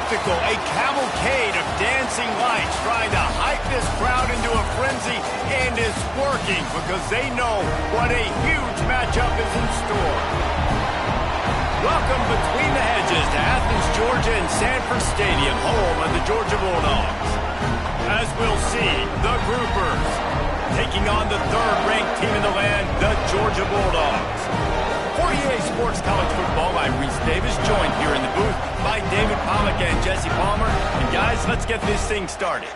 spectacle, a cavalcade of dancing lights trying to hype this crowd into a frenzy, and it's working because they know what a huge matchup is in store. Welcome between the hedges to Athens, Georgia and Sanford Stadium, home of the Georgia Bulldogs. As we'll see, the Groupers taking on the third-ranked team in the land, the Georgia Bulldogs. For EA Sports College Football, I'm Reese Davis, joined here in the booth by David Pollack and Jesse Palmer. And guys, let's get this thing started.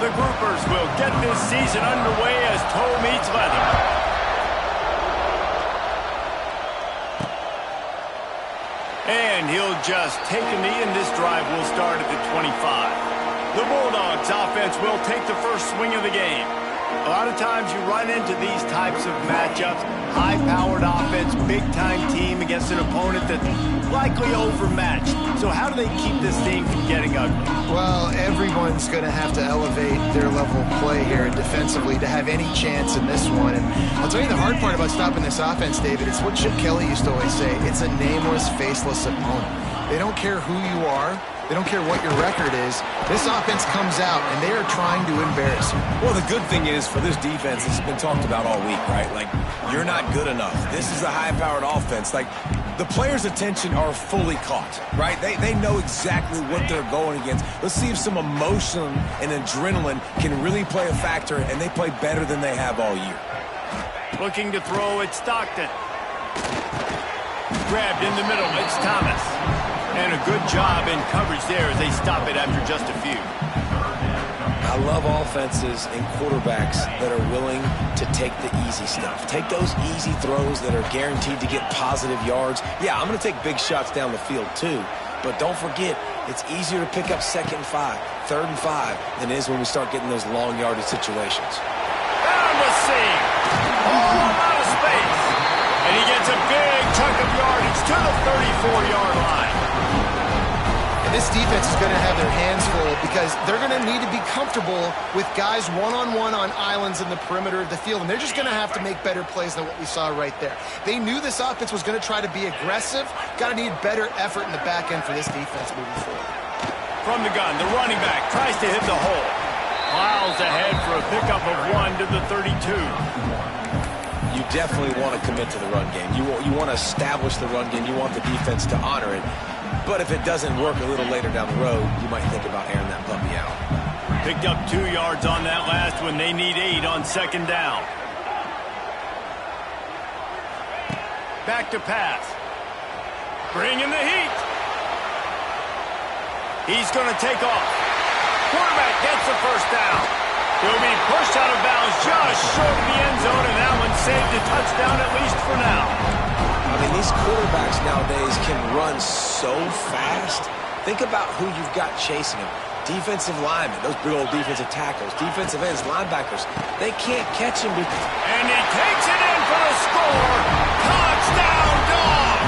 The Groupers will get this season underway as toe meets leather. And he'll just take a knee, and this drive will start at the 25. The Bulldogs offense will take the first swing of the game. A lot of times you run into these types of matchups, high-powered offense, big-time team against an opponent that's likely overmatched. So how do they keep this thing from getting ugly? Well, everyone's going to have to elevate their level of play here defensively to have any chance in this one. And I'll tell you the hard part about stopping this offense, David, it's what Chip Kelly used to always say. It's a nameless, faceless opponent. They don't care who you are. They don't care what your record is. This offense comes out, and they are trying to embarrass you. Well, the good thing is for this defense, it's been talked about all week, right? Like, you're not good enough. This is a high-powered offense. Like, the players' attention are fully caught, right? They know exactly what they're going against. Let's see if some emotion and adrenaline can really play a factor, and they play better than they have all year. Looking to throw, it's Stockton. Grabbed in the middle, it's Thomas. And a good job in coverage there as they stop it after just a few. I love offenses and quarterbacks that are willing to take the easy stuff. Take those easy throws that are guaranteed to get positive yards. Yeah, I'm going to take big shots down the field too. But don't forget, it's easier to pick up 2nd and 5, 3rd and 5 than it is when we start getting those long yardage situations. Down the seam. All out of space. And he gets a big chunk of yardage to the 34-yard line. This defense is going to have their hands full because they're going to need to be comfortable with guys one-on-one on islands in the perimeter of the field, and they're just going to have to make better plays than what we saw right there. They knew this offense was going to try to be aggressive. Got to need better effort in the back end for this defense moving forward. From the gun, the running back tries to hit the hole. Miles ahead for a pickup of 1 to the 32. You definitely want to commit to the run game. You want to establish the run game. You want the defense to honor it. But if it doesn't work a little later down the road, you might think about airing that puppy out. Picked up 2 yards on that last one. They need 8 on 2nd down. Back to pass. Bringing the heat. He's going to take off. Quarterback gets the first down. He'll be pushed out of bounds just short of the end zone, and that one saved a touchdown at least for now. I mean, these quarterbacks nowadays can run so fast. Think about who you've got chasing them. Defensive linemen, those big old defensive tackles, defensive ends, linebackers. They can't catch him. And he takes it in for the score. Touchdown, Dogs!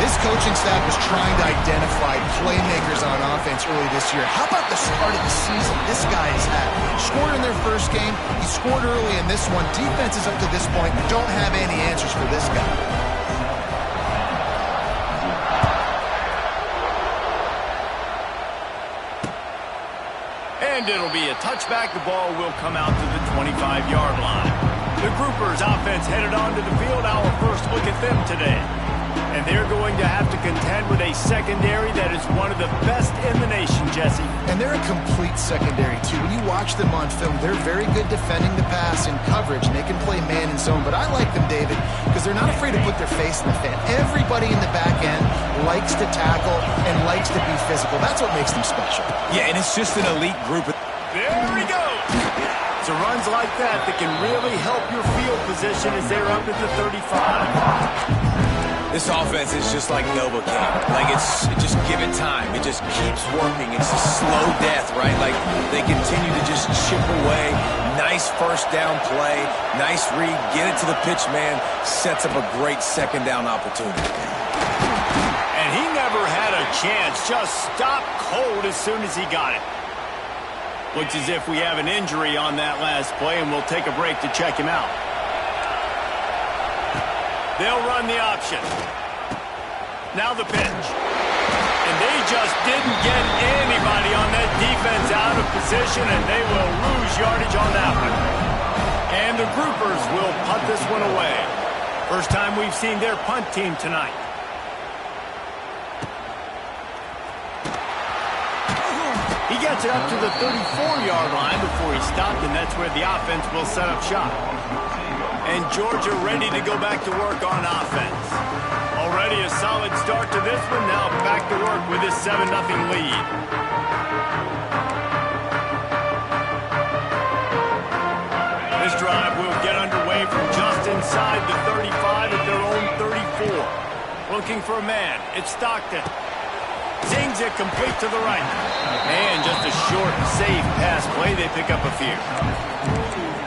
This coaching staff was trying to identify playmakers on offense early this year. How about the start of the season this guy has had? Scored in their first game. He scored early in this one. Defenses up to this point don't have any answers for this guy. And it'll be a touchback. The ball will come out to the 25-yard line. The Groupers offense headed onto the field. Our first look at them today. And they're going to have to contend with a secondary that is one of the best in the nation, Jesse. And they're a complete secondary, too. When you watch them on film, they're very good defending the pass in coverage, and they can play man and zone. But I like them, David, because they're not afraid to put their face in the fan. Everybody in the back end likes to tackle and likes to be physical. That's what makes them special. Yeah, and it's just an elite group. There he goes. It's a runs like that can really help your field position as they're up at the 35. This offense is just like Novocaine. Like, just give it time. It just keeps working. It's a slow death, right? Like, they continue to just chip away. Nice first down play. Nice read. Get it to the pitch man. Sets up a great 2nd down opportunity. And he never had a chance. Just stopped cold as soon as he got it. Looks as if we have an injury on that last play, and we'll take a break to check him out. They'll run the option. Now the pitch. And they just didn't get anybody on that defense out of position, and they will lose yardage on that one. And the groupers will punt this one away. First time we've seen their punt team tonight. He gets it up to the 34-yard line before he stopped, and that's where the offense will set up shop. And Georgia ready to go back to work on offense. Already a solid start to this one. Now back to work with this 7-0 lead. This drive will get underway from just inside the 35 at their own 34. Looking for a man. It's Stockton. Zings it complete to the right. And just a short, safe pass play. They pick up a few.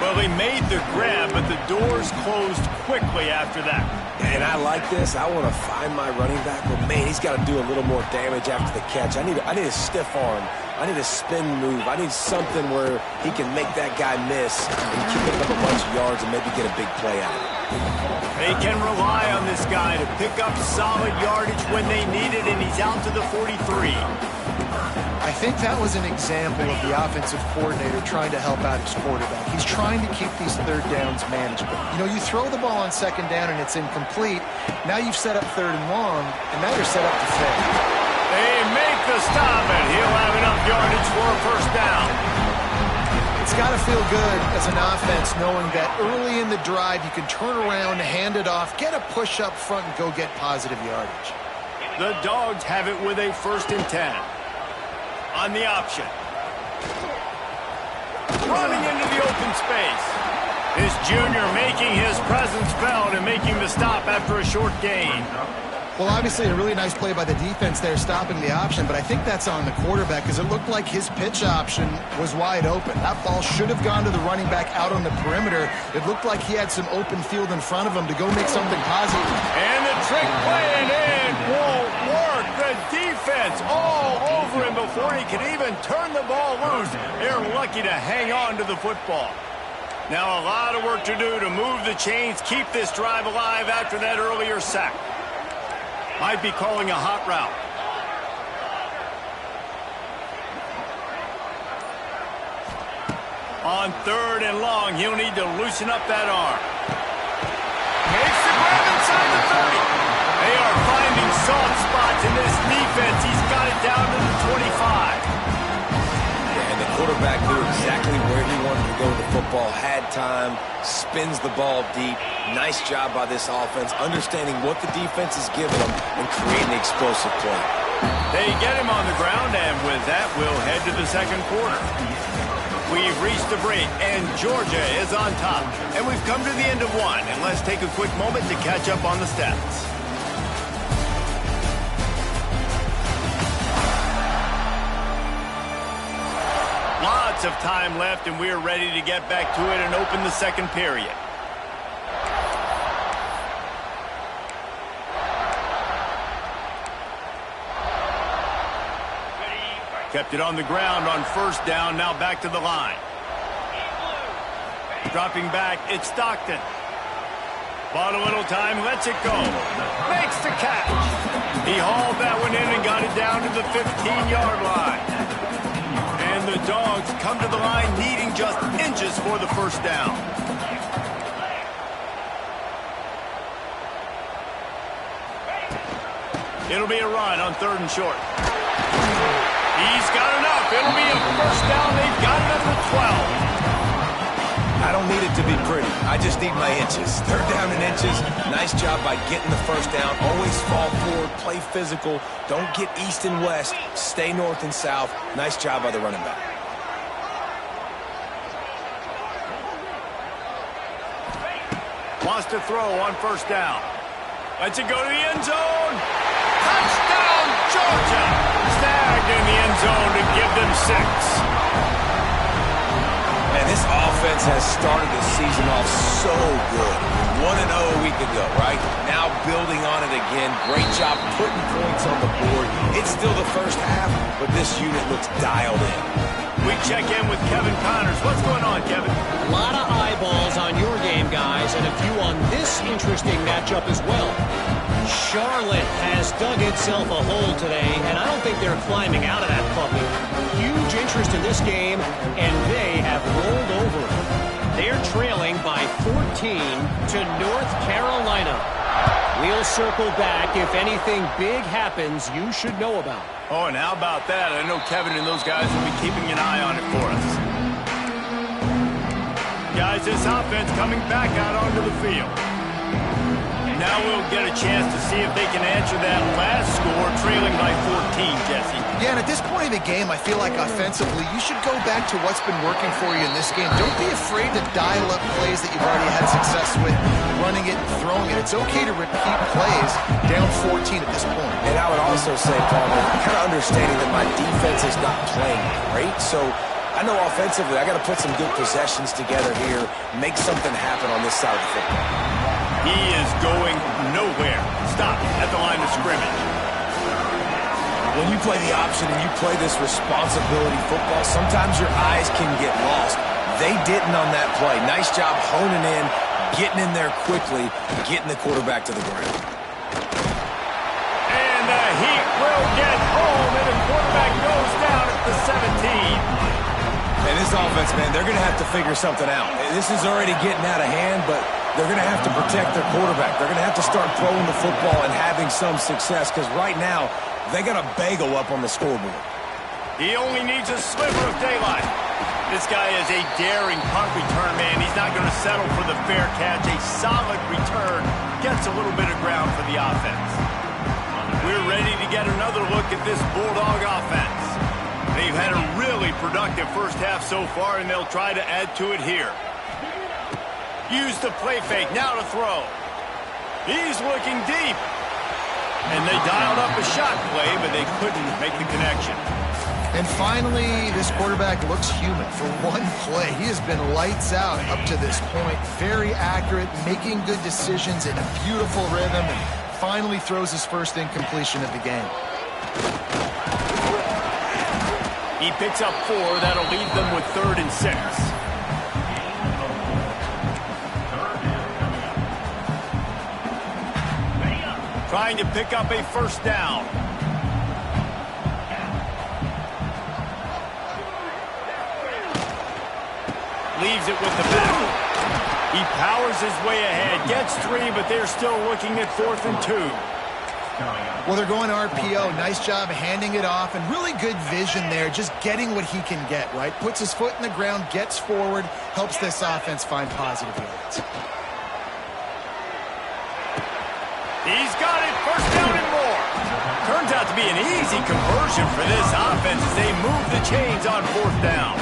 Well, he made the grab, but the doors closed quickly after that. And I like this. I want to find my running back, but man, he's got to do a little more damage after the catch. I need a stiff arm. I need a spin move. I need something where he can make that guy miss and keep picking up a bunch of yards and maybe get a big play out of it. They can rely on this guy to pick up solid yardage when they need it, and he's out to the 43. I think that was an example of the offensive coordinator trying to help out his quarterback. He's trying to keep these third downs manageable. You know, you throw the ball on second down and it's incomplete. Now you've set up third and long, and now you're set up to fail. They make the stop, and he'll have enough yardage for a first down. It's got to feel good as an offense knowing that early in the drive you can turn around, hand it off, get a push up front, and go get positive yardage. The Dogs have it with a 1st and 10. On the option. Running into the open space. This junior making his presence felt and making the stop after a short gain. Well, obviously a really nice play by the defense there stopping the option, but I think that's on the quarterback because it looked like his pitch option was wide open. That ball should have gone to the running back out on the perimeter. It looked like he had some open field in front of him to go make something positive. And the trick play and it won't work. The defense all over him before he could even turn the ball loose. They're lucky to hang on to the football. Now a lot of work to do to move the chains, keep this drive alive after that earlier sack. Might be calling a hot route. On 3rd and long, he'll need to loosen up that arm. Makes the grab inside the 30. They are finding soft spots in this defense. He's got it down to the 25. Yeah, and the quarterback knew exactly where he wanted to go with the football, had time, spins the ball deep. Nice job by this offense, understanding what the defense is giving them and creating the explosive play. They get him on the ground, and with that, we'll head to the 2nd quarter. We've reached the break, and Georgia is on top. And we've come to the end of one, and let's take a quick moment to catch up on the stats. Lots of time left, and we're ready to get back to it and open the 2nd period. Kept it on the ground on 1st down, now back to the line. Dropping back, it's Stockton. Bought a little time, lets it go. Makes the catch. He hauled that one in and got it down to the 15-yard line. And the Dogs come to the line needing just inches for the 1st down. It'll be a run on 3rd and short. He's got enough. It'll be a 1st down. They've got it at the 12. I don't need it to be pretty. I just need my inches. 3rd down and inches. Nice job by getting the 1st down. Always fall forward, play physical. Don't get east and west. Stay north and south. Nice job by the running back. Wants to throw on 1st down. Lets it go to the end zone. Touchdown, Georgia. Snagged in the end zone to give them 6. Man, this offense has started the season off so good. 1-0 a week ago, right? Now building on it again. Great job putting points on the board. It's still the first half, but this unit looks dialed in. We check in with Kevin Connors. What's going on, Kevin? A lot of eyeballs on your game, guys, and a few on this interesting matchup as well. Charlotte has dug itself a hole today, and I don't think they're climbing out of that puppy. Huge interest in this game, and they have rolled over. They're trailing by 14 to North Carolina. We'll circle back if anything big happens you should know about. Oh, and how about that? I know Kevin and those guys will be keeping an eye on it for us. Guys, this offense coming back out onto the field. Now we'll get a chance to see if they can answer that last score, trailing by 14, Jesse. Yeah, and at this point of the game, I feel like offensively, you should go back to what's been working for you in this game. Don't be afraid to dial up plays that you've already had success with, running it and throwing it. It's okay to repeat plays down 14 at this point. And I would also say, Palmer, kind of understanding that my defense is not playing great, so I know offensively I got to put some good possessions together here, make something happen on this side of the football. He is going nowhere. Stop at the line of scrimmage. When you play the option and you play this responsibility football, sometimes your eyes can get lost. They didn't on that play. Nice job honing in, getting in there quickly, getting the quarterback to the ground. And the Heat will get home, and the quarterback goes down at the 17. And this offense, man, they're going to have to figure something out. This is already getting out of hand, but they're going to have to protect their quarterback. They're going to have to start throwing the football and having some success, because right now, they got a bagel up on the scoreboard. He only needs a sliver of daylight. This guy is a daring punt return man. He's not going to settle for the fair catch. A solid return gets a little bit of ground for the offense. We're ready to get another look at this Bulldog offense. They've had a really productive first half so far, and they'll try to add to it here. Use the play fake, now to throw. He's looking deep. And they dialed up a shot play, but they couldn't make the connection. And finally, this quarterback looks human for one play. He has been lights out up to this point. Very accurate, making good decisions in a beautiful rhythm, and finally throws his first incompletion of the game. He picks up 4. That'll leave them with 3rd and 6. Trying to pick up a first down. Leaves it with the back. He powers his way ahead. Gets 3, but they're still looking at 4th and 2. Well, they're going RPO. Nice job handing it off, and really good vision there, just getting what he can get, right? Puts his foot in the ground, gets forward, helps this offense find positive yards. He's got it, first down and more. Turns out to be an easy conversion for this offense as they move the chains on 4th down.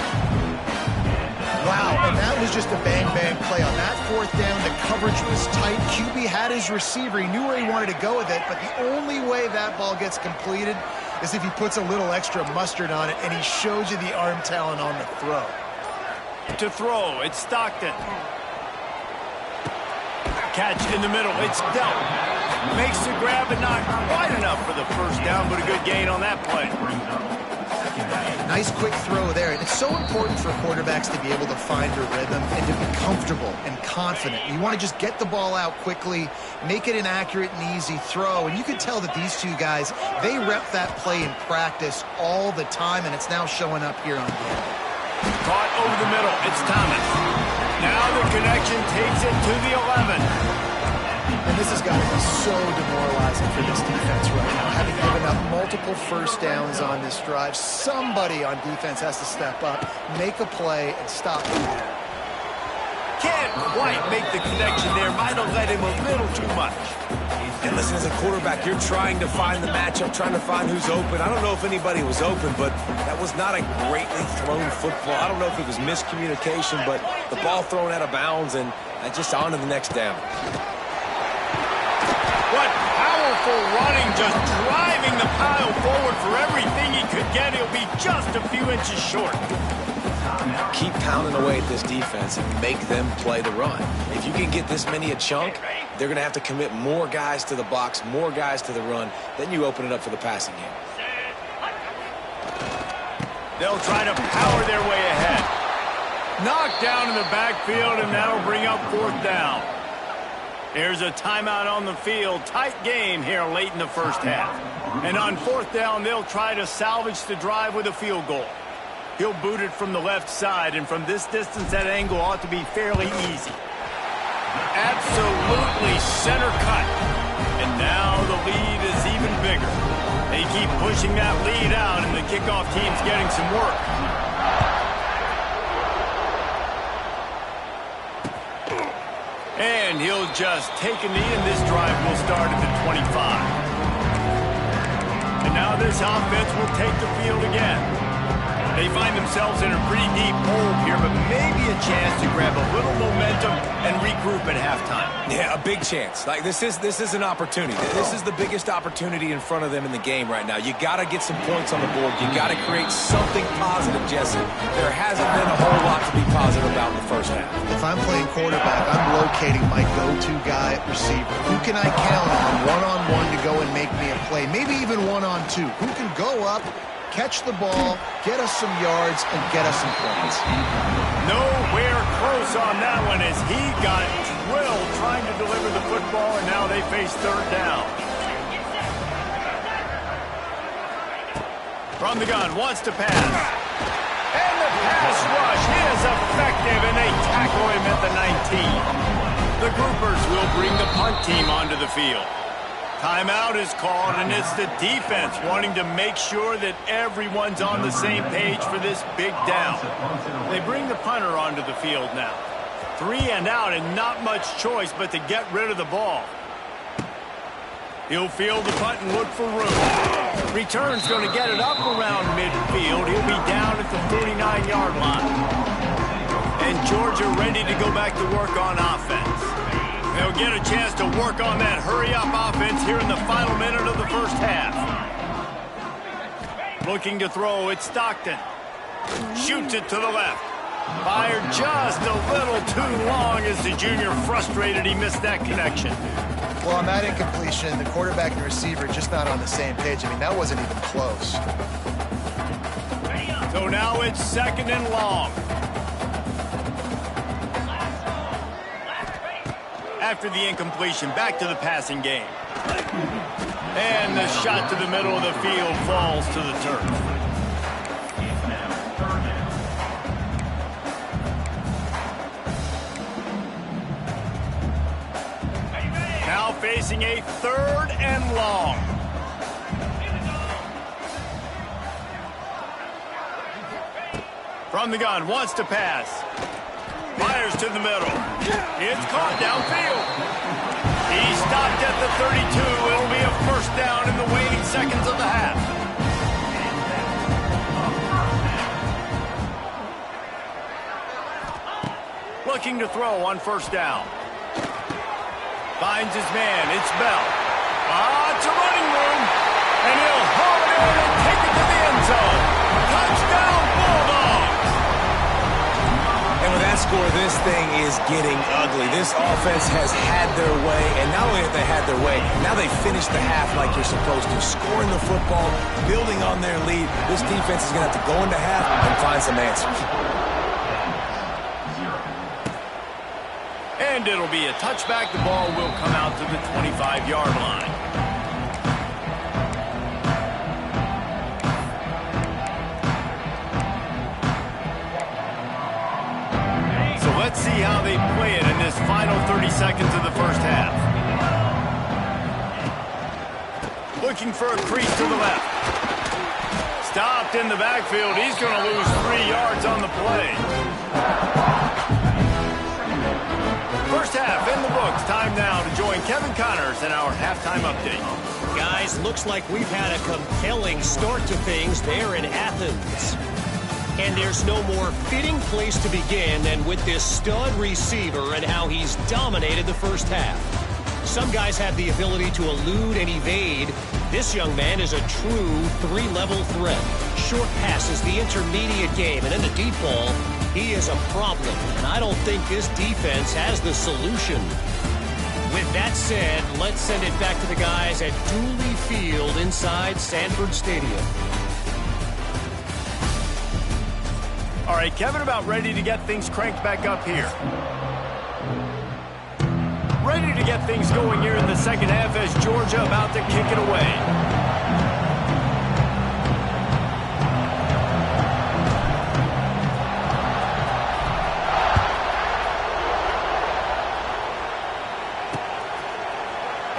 Wow, and that was just a bang-bang play. On that 4th down, the coverage was tight. QB had his receiver. He knew where he wanted to go with it, but the only way that ball gets completed is if he puts a little extra mustard on it, and he shows you the arm talent on the throw. To throw, it's Stockton. Catch in the middle, it's dealt. Makes the grab and not quite enough for the first down, but a good gain on that play. Nice quick throw there. And it's so important for quarterbacks to be able to find a rhythm and to be comfortable and confident. You want to just get the ball out quickly, make it an accurate and easy throw. And you can tell that these two guys, they rep that play in practice all the time, and it's now showing up here on game. Caught over the middle, it's Thomas. Now the connection takes it to the 11. And this has got to be so demoralizing for this defense right now. Having given up multiple first downs on this drive, somebody on defense has to step up, make a play, and stop him there. Can't quite make the connection there. Might have let him a little too much. And listen, as a quarterback, you're trying to find the matchup, trying to find who's open. I don't know if anybody was open, but that was not a greatly thrown football. I don't know if it was miscommunication, but the ball thrown out of bounds, and just on to the next down. What powerful running, just driving the pile forward for everything he could get. He'll be just a few inches short. Keep pounding away at this defense and make them play the run. If you can get this many a chunk, they're going to have to commit more guys to the box, more guys to the run. Then you open it up for the passing game. They'll try to power their way ahead. Knocked down in the backfield, and that'll bring up 4th down. Here's a timeout on the field. Tight game here late in the first half. And on 4th down, they'll try to salvage the drive with a field goal. He'll boot it from the left side, and from this distance, that angle ought to be fairly easy. Absolutely center cut. And now the lead is even bigger. They keep pushing that lead out, and the kickoff team's getting some work. And he'll just take a knee, and this drive will start at the 25. And now this offense will take the field again. They find themselves in a pretty deep hole here, but maybe a chance to grab a little momentum and regroup at halftime. Yeah, a big chance. Like this is an opportunity. This is the biggest opportunity in front of them in the game right now. You got to get some points on the board. You got to create something positive, Jesse. There hasn't been a whole lot to be positive about in the first half. If I'm playing quarterback, I'm locating my go-to guy at receiver. Who can I count on one-on-one to go and make me a play? Maybe even one-on-two. Who can go up, catch the ball, get us some yards, and get us some points? Nowhere close on that one as he got drilled trying to deliver the football, and now they face 3rd down. From the gun, wants to pass. And the pass rush is effective, and they tackle him at the 19. The Groupers will bring the punt team onto the field. Timeout is called, and it's the defense wanting to make sure that everyone's on the same page for this big down. They bring the punter onto the field now. 3 and out, and not much choice but to get rid of the ball. He'll field the punt and look for room. Return's going to get it up around midfield. He'll be down at the 49-yard line. And Georgia ready to go back to work on offense. They'll get a chance to work on that hurry-up offense here in the final minute of the first half. Looking to throw, it's Stockton. Shoots it to the left. Fired just a little too long as the junior frustrated he missed that connection. Well, on that incompletion, the quarterback and the receiver just not on the same page. I mean, that wasn't even close. So now it's 2nd and long. After the incompletion, back to the passing game. And the shot to the middle of the field falls to the turf. Now facing a 3rd and long. From the gun, wants to pass. Fires to the middle. It's caught downfield. He stopped at the 32. It'll be a 1st down in the waning seconds of the half. Looking to throw on 1st down. Finds his man. It's Bell. It's a running room. And he'll haul it in and take it to the end zone. Touchdown, Bulldogs. And with that score, this thing is getting ugly. This offense has had their way, and not only have they had their way, now they finished the half like you're supposed to, scoring the football, building on their lead. This defense is going to have to go into half and find some answers. And it'll be a touchback. The ball will come out to the 25-yard line. Let's see how they play it in this final 30 seconds of the first half. Looking for a crease to the left. Stopped in the backfield. He's going to lose 3 yards on the play. First half in the books. Time now to join Kevin Connors in our halftime update. Guys, looks like we've had a compelling start to things there in Athens. And there's no more fitting place to begin than with this stud receiver and how he's dominated the first half. Some guys have the ability to elude and evade. This young man is a true 3-level threat. Short passes, the intermediate game, and then the deep ball. He is a problem, and I don't think this defense has the solution. With that said, let's send it back to the guys at Dooley Field inside Sanford Stadium. All right, Kevin, about ready to get things cranked back up here. Ready to get things going here in the second half as Georgia about to kick it away.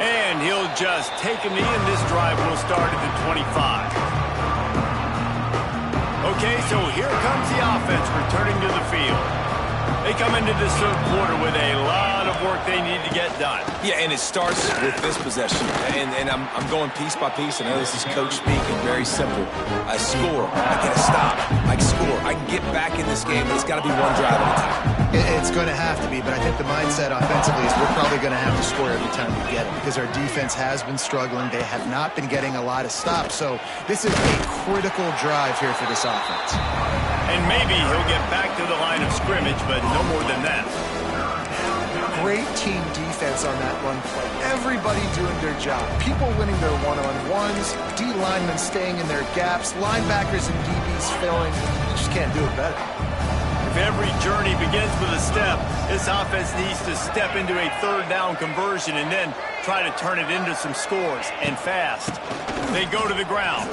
And he'll just take a knee, and this drive will start at the 25. Okay, so here comes the offense returning to the field. They come into this third quarter with a lot of work they need to get done. Yeah, and it starts with this possession. And I'm going piece by piece. I know this is coach speaking, very simple. I score, I get a stop, I score. I can get back in this game, but it's got to be one drive at a time. It's going to have to be, but I think the mindset offensively is we're probably going to have to score every time we get it because our defense has been struggling. They have not been getting a lot of stops, so this is a critical drive here for this offense. And maybe he'll get back to the line of scrimmage, but no more than that. Great team defense on that run play. Everybody doing their job. People winning their one-on-ones, D linemen staying in their gaps, linebackers and DBs filling. You just can't do it better. If every journey begins with a step, this offense needs to step into a third down conversion and then try to turn it into some scores, and fast. They go to the ground.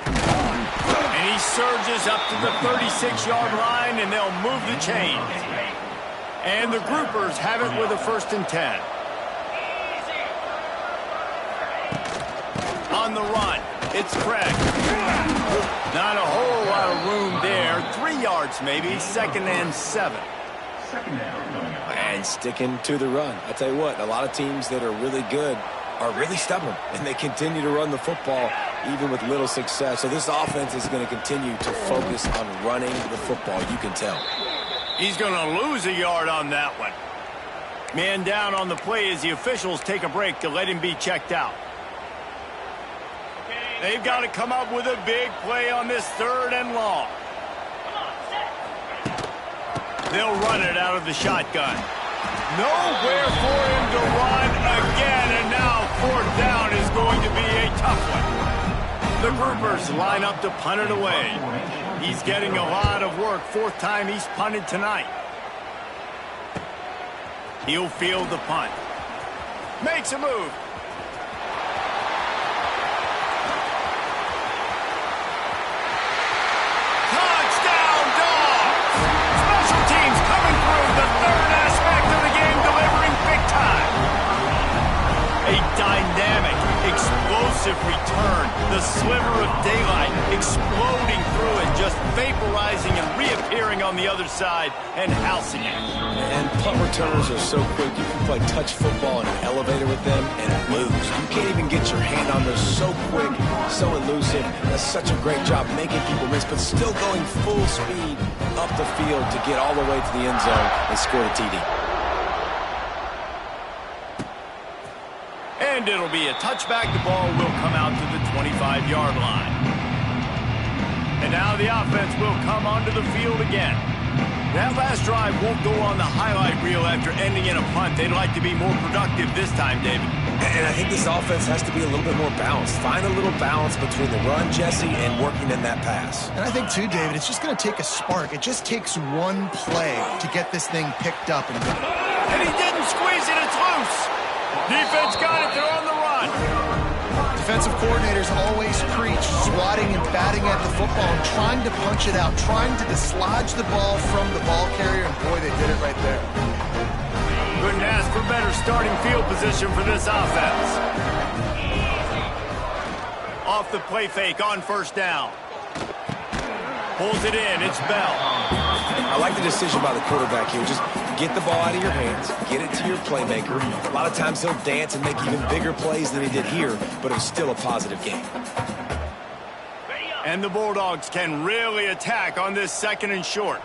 And he surges up to the 36-yard line, and they'll move the chains. And the groupers have it with a 1st and 10. On the run, it's Craig. Not a whole lot of room there. 3 yards maybe, 2nd and 7. And sticking to the run. I tell you what, a lot of teams that are really good are really stubborn, and they continue to run the football even with little success. So this offense is going to continue to focus on running the football, you can tell. He's going to lose a yard on that one. Man down on the play as the officials take a break to let him be checked out. They've got to come up with a big play on this 3rd and long. They'll run it out of the shotgun. Nowhere for him to run again, and now 4th down is going to be a tough one. The groupers line up to punt it away. He's getting a lot of work. 4th time he's punted tonight. He'll field the punt. Makes a move. Touchdown, Dogs! Special teams coming through, the 3rd aspect of the game, delivering big time. A dynamic, explosive return. The sliver of daylight exploding through it, just vaporizing and reappearing on the other side and housing it. And punt returners are so quick. You can play touch football in an elevator with them and lose. You can't even get your hand on those. So quick, so elusive. That's such a great job making people miss, but still going full speed up the field to get all the way to the end zone and score a TD. And it'll be a touchback. The ball will come out to the 25-yard line. And now the offense will come onto the field again. That last drive won't go on the highlight reel after ending in a punt. They'd like to be more productive this time, David. And I think this offense has to be a little bit more balanced. Find a little balance between the run, Jesse, and working in that pass. And I think, too, David, it's just going to take a spark. It just takes one play to get this thing picked up and going. And he didn't squeeze it. It's loose. Defense got it. They're on the run. Defensive coordinators always preach swatting and batting at the football and trying to punch it out, trying to dislodge the ball from the ball carrier, and boy, they did it right there. Couldn't ask for better starting field position for this offense. Off the play fake on 1st down. Pulls it in. It's Bell. I like the decision by the quarterback here. Just get the ball out of your hands, get it to your playmaker. A lot of times he'll dance and make even bigger plays than he did here, but it was still a positive game. And the Bulldogs can really attack on this 2nd and short.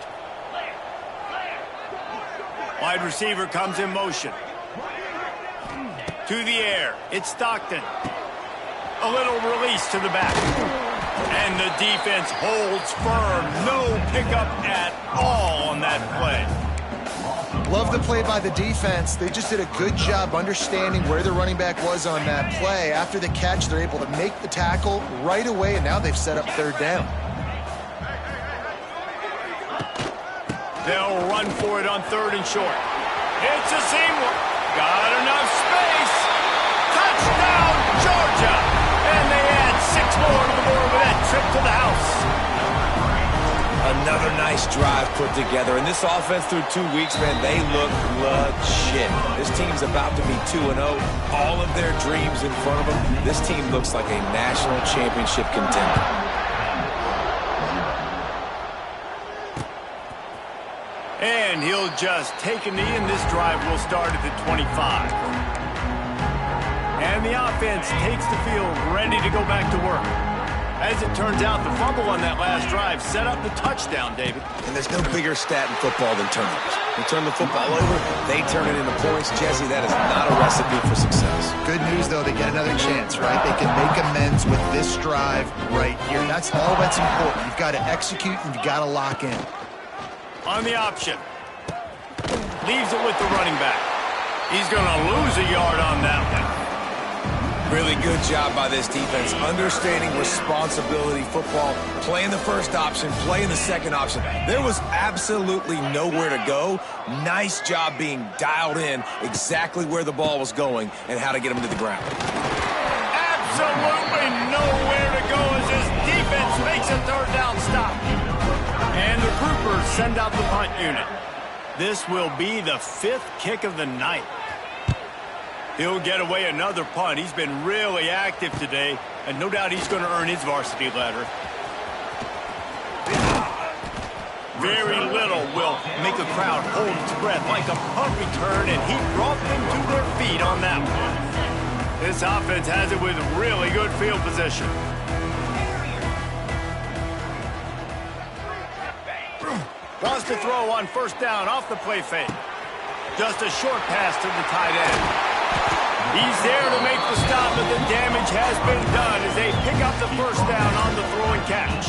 Wide receiver comes in motion. To the air. It's Stockton. A little release to the back. And the defense holds firm. No pickup at all on that play. Love the play by the defense. They just did a good job understanding where the running back was on that play. After the catch, they're able to make the tackle right away, and now they've set up third down. They'll run for it on third and short. It's a seam. Got enough space. Touchdown, Georgia. And they add 6 more to the board with that trip to the house. Another nice drive put together. And this offense through 2 weeks, man, they look legit. This team's about to be 2-0. All of their dreams in front of them. This team looks like a national championship contender. And he'll just take a knee, and this drive will start at the 25. And the offense takes the field, ready to go back to work. As it turns out, the fumble on that last drive set up the touchdown, David. And there's no bigger stat in football than turnovers. You turn the football over, they turn it into points. Jesse, that is not a recipe for success. Good news, though, they get another chance, right? They can make amends with this drive right here. That's all that's important. You've got to execute, and you've got to lock in. On the option. Leaves it with the running back. He's going to lose a yard on that one. Really good job by this defense, understanding responsibility football, playing the first option, playing the second option. There was absolutely nowhere to go. Nice job being dialed in exactly where the ball was going and how to get him to the ground. Absolutely nowhere to go as this defense makes a third down stop. And the Groupers send out the punt unit. This will be the 5th kick of the night. He'll get away another punt. He's been really active today, and no doubt he's going to earn his varsity letter. Very little will make a crowd hold its breath like a punt return, and he brought them to their feet on that one. This offense has it with really good field position. Wants to throw on first down off the play fake. Just a short pass to the tight end. He's there to make the stop, but the damage has been done as they pick up the first down on the throw and catch.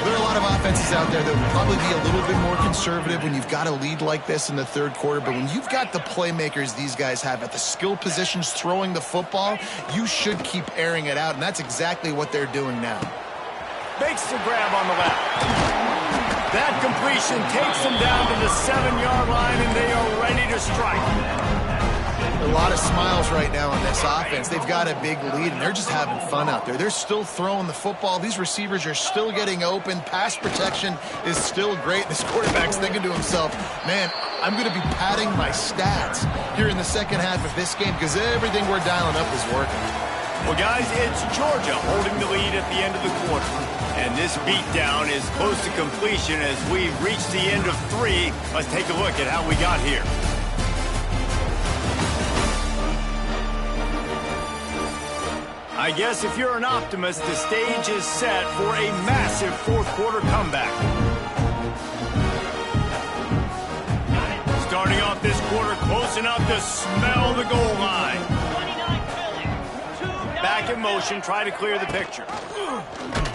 There are a lot of offenses out there that will probably be a little bit more conservative when you've got a lead like this in the third quarter, but when you've got the playmakers these guys have at the skill positions throwing the football, you should keep airing it out, and that's exactly what they're doing now. Makes the grab on the left. That completion takes them down to the 7-yard line, and they are ready to strike. A lot of smiles right now on this offense. They've got a big lead, and they're just having fun out there. They're still throwing the football. These receivers are still getting open. Pass protection is still great. This quarterback's thinking to himself, man, I'm going to be padding my stats here in the second half of this game because everything we're dialing up is working. Well, guys, it's Georgia holding the lead at the end of the quarter. And this beatdown is close to completion as we reach the end of 3. Let's take a look at how we got here. I guess if you're an optimist, the stage is set for a massive fourth quarter comeback. Starting off this quarter close enough to smell the goal line. Back in motion, try to clear the picture.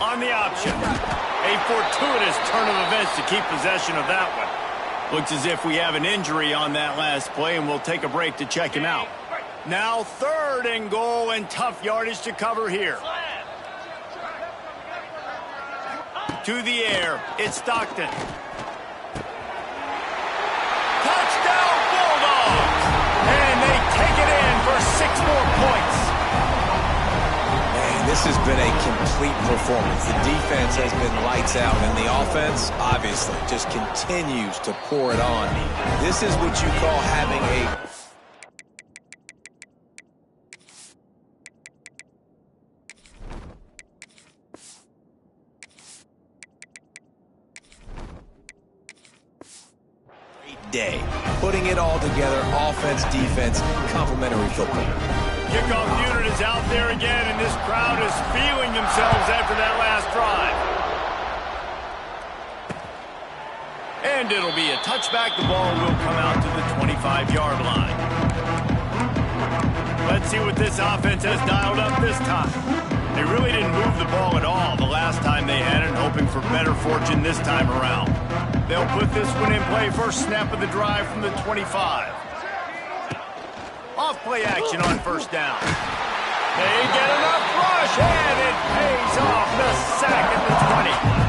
On the option. A fortuitous turn of events to keep possession of that one. Looks as if we have an injury on that last play, and we'll take a break to check him out. Now 3rd and goal, and tough yardage to cover here. To the air, it's Stockton. Touchdown Bulldogs! And they take it in for 6 more points. Man, this has been a complete performance. The defense has been lights out, and the offense, obviously, just continues to pour it on. This is what you call having a day. Putting it all together, offense, defense, complementary football. Kickoff unit is out there again, and this crowd is feeling themselves after that last drive. And it'll be a touchback. The ball will come out to the 25-yard line. Let's see what this offense has dialed up this time. They really didn't move the ball at all the last time they had it, hoping for better fortune this time around. They'll put this one in play first snap of the drive from the 25. Off play action on first down. They get enough rush, and it pays off the sack at the 20.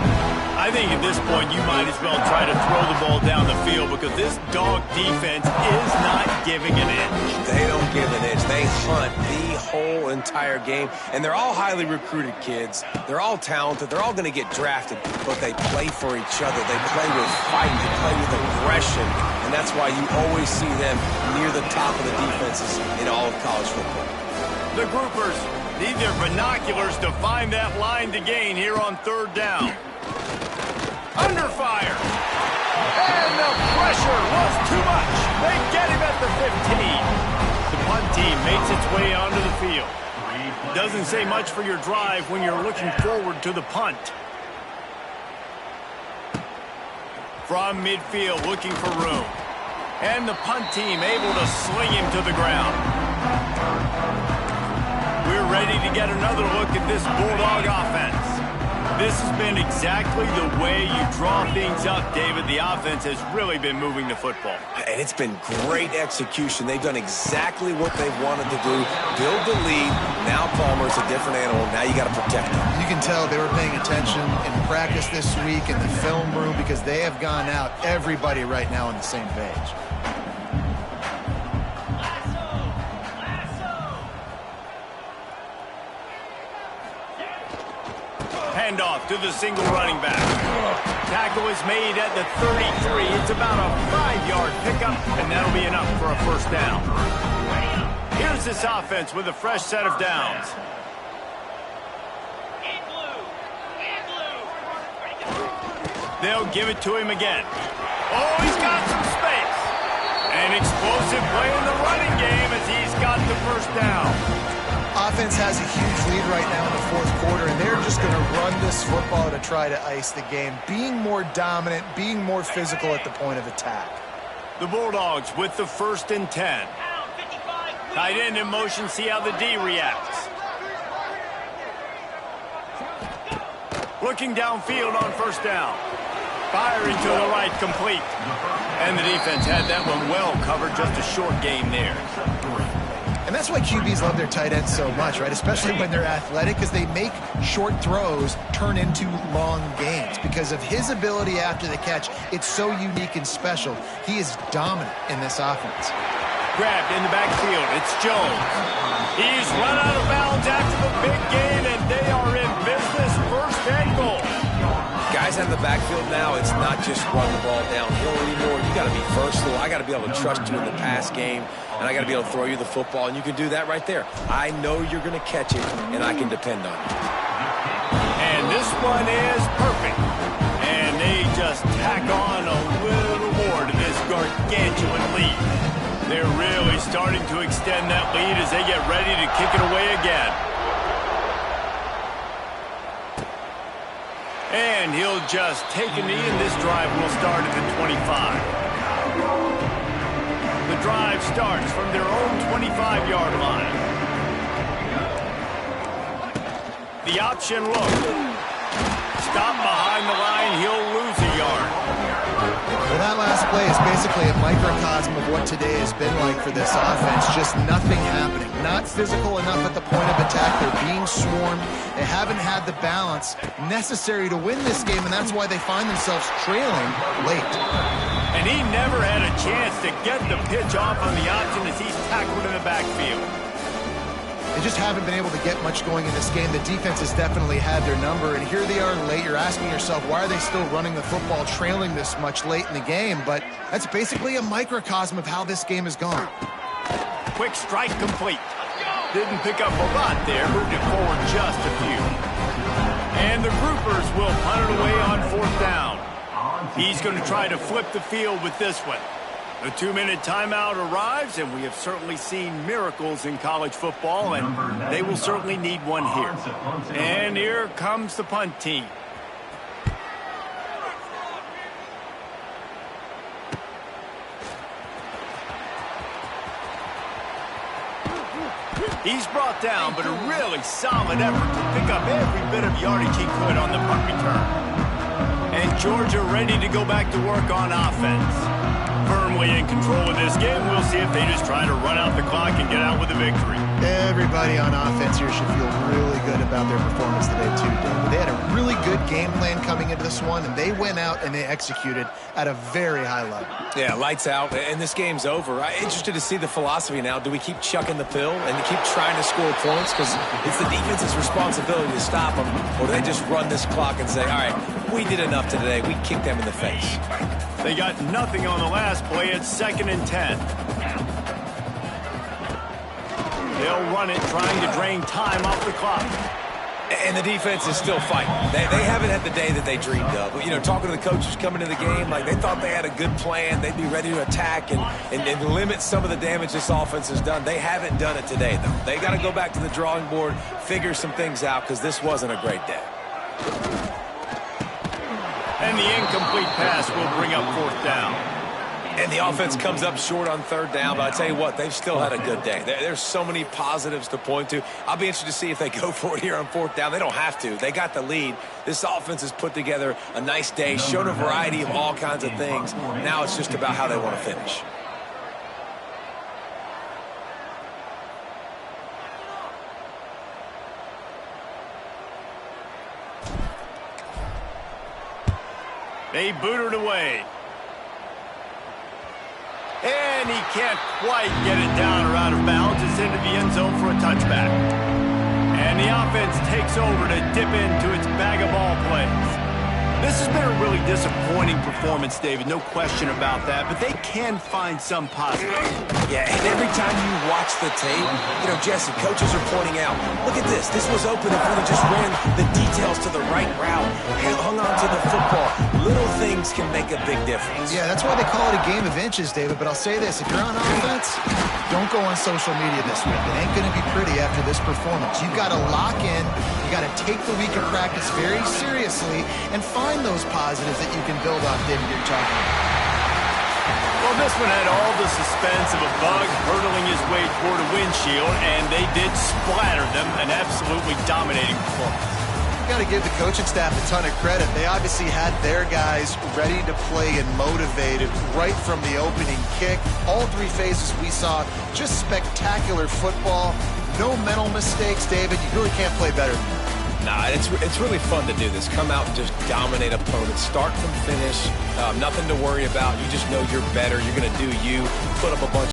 I think at this point you might as well try to throw the ball down the field because this dog defense is not giving an inch. They don't give an inch. They hunt the whole entire game, and they're all highly recruited kids. They're all talented. They're all going to get drafted, but they play for each other. They play with fight. They play with aggression, and that's why you always see them near the top of the defenses in all of college football. The groupers need their binoculars to find that line to gain here on third down. Under fire. And the pressure was too much. They get him at the 15. The punt team makes its way onto the field. Doesn't say much for your drive when you're looking forward to the punt. From midfield, looking for room. And the punt team able to sling him to the ground. We're ready to get another look at this Bulldog offense. This has been exactly the way you draw things up, David. The offense has really been moving the football. And it's been great execution. They've done exactly what they've wanted to do. Build the lead. Now Palmer's a different animal. Now you got to protect him. You can tell they were paying attention in practice this week in the film room because they have gone out, everybody right now on the same page. Handoff to the single running back. Tackle is made at the 33. It's about a 5-yard pickup, and that'll be enough for a first down. Here's this offense with a fresh set of downs. They'll give it to him again. Oh, he's got some space. An explosive play in the running game as he's got the first down. Offense has a huge lead right now in the fourth quarter, and they're just going to run this football to try to ice the game, being more dominant, being more physical at the point of attack. The Bulldogs with the 1st and 10. Tight end in motion, see how the D reacts. Looking downfield on first down. Firing to the right, complete. And the defense had that one well covered, just a short gain there. And that's why QBs love their tight ends so much, right? Especially when they're athletic, because they make short throws turn into long gains. Because of his ability after the catch, it's so unique and special. He is dominant in this offense. Grabbed in the backfield, it's Jones. He's run out of bounds after the big gain, and they are in business, 1st and goal. Guys out in the backfield now, it's not just run the ball downhill anymore. You got to be versatile. I got to be able to trust you in the pass game, and I got to be able to throw you the football, and you can do that right there. I know you're going to catch it, and I can depend on it. And this one is perfect. And they just tack on a little more to this gargantuan lead. They're really starting to extend that lead as they get ready to kick it away again. And he'll just take a knee, and this drive will start at the 25. The drive starts from their own 25-yard line. The option look. Stop behind the line, he'll lose a yard. Well, that last play is basically a microcosm of what today has been like for this offense. Just nothing happening. Not physical enough at the point of attack. They're being swarmed. They haven't had the balance necessary to win this game, and that's why they find themselves trailing late. And he never had a chance to get the pitch off on the option as he's tackled in the backfield. They just haven't been able to get much going in this game. The defense has definitely had their number, and here they are late. You're asking yourself, why are they still running the football, trailing this much late in the game? But that's basically a microcosm of how this game has gone. Quick strike complete. Didn't pick up a lot there, moved it forward just a few. And the groupers will punt it away on 4th down. He's going to try to flip the field with this one. The 2-minute timeout arrives, and we have certainly seen miracles in college football, and they will certainly need one here. And here comes the punt team. He's brought down, but a really solid effort to pick up every bit of yardage he could on the punt return. And Georgia ready to go back to work on offense. Firmly in control of this game. We'll see if they just try to run out the clock and get out with a victory. Everybody on offense here should feel really good about their performance today, too, David. They had a really good game plan coming into this one, and they went out and they executed at a very high level. Yeah, lights out, and this game's over. I'm interested to see the philosophy now. Do we keep chucking the pill and keep trying to score points? Because it's the defense's responsibility to stop them, or do they just run this clock and say, all right, we did enough today. We kicked them in the face. They got nothing on the last play. It's 2nd and 10. They'll run it, trying to drain time off the clock. And the defense is still fighting. They haven't had the day that they dreamed of. But, you know, talking to the coaches coming to the game, like they thought they had a good plan. They'd be ready to attack and limit some of the damage this offense has done. They haven't done it today, though. They got to go back to the drawing board, figure some things out, because this wasn't a great day. And the incomplete pass will bring up 4th down. And the offense comes up short on 3rd down, but I tell you what, they've still had a good day. There's so many positives to point to. I'll be interested to see if they go for it here on 4th down. They don't have to. They got the lead. This offense has put together a nice day, showed a variety of all kinds of things. Now it's just about how they want to finish. They boot it away. And he can't quite get it down or out of bounds. It's into the end zone for a touchback. And the offense takes over to dip into its bag of ball plays. This has been a really disappointing performance, David. No question about that. But they can find some positive. Yeah, and every time you watch the tape, you know, Jesse, coaches are pointing out, look at this. This was open if we just ran the details to the right route, hung on to the football. Little things can make a big difference. Yeah, that's why they call it a game of inches, David. But I'll say this. If you're on offense, don't go on social media this week. It ain't going to be pretty after this performance. You've got to lock in. You got to take the week of practice very seriously and find those positives that you can build off, David, you're talking about. Well, this one had all the suspense of a bug hurtling his way toward a windshield, and they did splatter them. An absolutely dominating performance. Got to give the coaching staff a ton of credit. They obviously had their guys ready to play and motivated right from the opening kick. All 3 phases we saw, just spectacular football. No mental mistakes, David. You really can't play better than that. Nah, it's really fun to do this. Come out and just dominate opponents. Start from finish. Nothing to worry about. You just know you're better. You're going to do you. Put up a bunch